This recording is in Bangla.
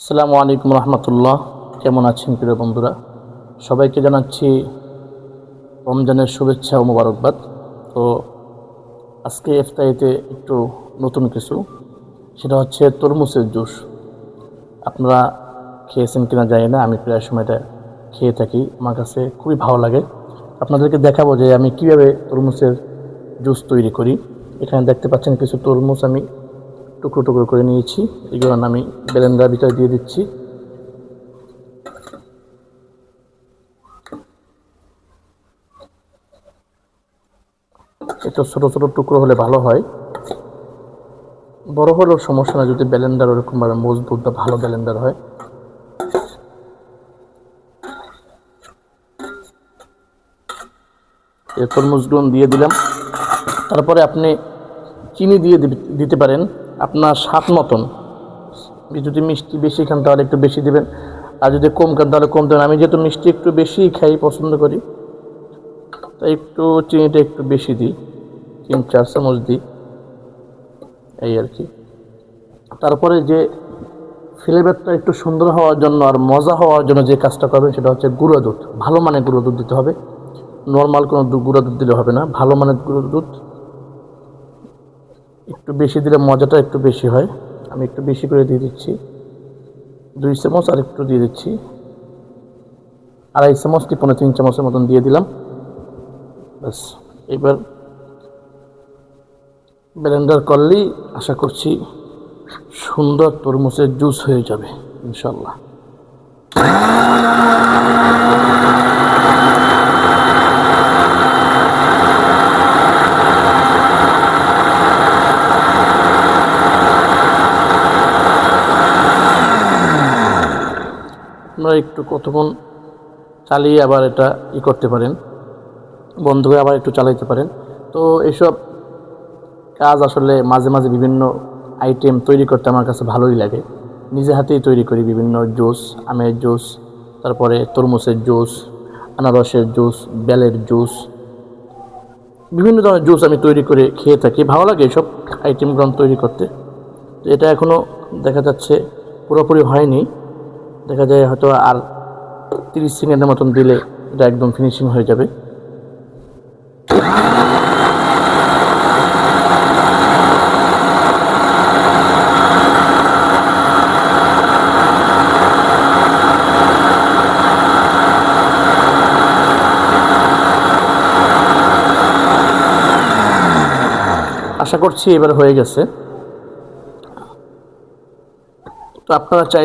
আসসালামু আলাইকুম রহমতুল্লাহ। কেমন আছেন প্রিয় বন্ধুরা? সবাইকে জানাচ্ছি রমজানের শুভেচ্ছা ও মোবারকবাদ। তো আজকে ইফতারিতে একটু নতুন কিছু, সেটা হচ্ছে তরমুজের জুস। আপনারা খেয়েছেন কিনা জানি না, আমি প্রায় সময়টা খেয়ে থাকি, আমার কাছে খুবই ভালো লাগে। আপনাদেরকে দেখাবো যে আমি কিভাবে তরমুজের জুস তৈরি করি। এখানে দেখতে পাচ্ছেন কিছু তরমুজ আমি টুকরো টুকরো করে নিয়েছি, এগুলো আমি ব্লেন্ডার ভিতরে দিয়ে দিচ্ছি। একটু ছোটো ছোটো টুকরো হলে ভালো হয়, বড় হলেও সমস্যা না যদি ব্লেন্ডার ওরকমভাবে মজবুত বা ভালো ব্লেন্ডার হয়। এই তরমুজগুলো দিয়ে দিলাম। তারপরে আপনি চিনি দিয়ে দিতে পারেন আপনার স্বাদ মতন। যদি মিষ্টি বেশি খান তাহলে একটু বেশি দিবেন, আর যদি কম খান তাহলে কম দেবেন। আমি যেহেতু মিষ্টি একটু বেশি খাই, পছন্দ করি, তাই একটু চিনিটা একটু বেশি দিই, 3-4 চামচ দিই, এই আর কি। তারপরে যে ফ্লেভারটা একটু সুন্দর হওয়ার জন্য আর মজা হওয়ার জন্য যে কাজটা করবেন সেটা হচ্ছে গুঁড়ো দুধ। ভালো মানের গুঁড়ো দুধ দিতে হবে, নর্মাল কোনো গুঁড়ো দুধ দিলে হবে না, ভালো মানের গুঁড়ো দুধ। একটু বেশি দিলে মজাটা একটু বেশি হয়। আমি একটু বেশি করে দিয়ে দিচ্ছি, 2 চামচ, আর একটু দিয়ে দিচ্ছি, 2.5 চামচ কি 3 চামচের মতন দিয়ে দিলাম। ব্যাস, এবার ব্লেন্ডার করলেই আশা করছি সুন্দর তরমুজের জুস হয়ে যাবে ইনশাল্লাহ। আপনারা একটু কতক্ষণ চালিয়ে আবার এটা করতে পারেন, বন্ধ করে আবার একটু চালাইতে পারেন। তো এইসব কাজ আসলে মাঝে মাঝে বিভিন্ন আইটেম তৈরি করতে আমার কাছে ভালোই লাগে। নিজে হাতেই তৈরি করি বিভিন্ন জুস, আমের জুস, তারপরে তরমুজের জুস, আনারসের জুস, বেলের জুস, বিভিন্ন ধরনের জুস আমি তৈরি করে খেয়ে থাকি। ভালো লাগে এইসব আইটেমগুলো তৈরি করতে। তো এটা এখনও দেখা যাচ্ছে পুরোপুরি হয়নি, দেখা যায় হয়তো আর 30 সেকেন্ডের মতন দিলে এটা একদম ফিনিশিং হয়ে যাবে। আশা করছি এবার হয়ে গেছে। তো আপনারা চাই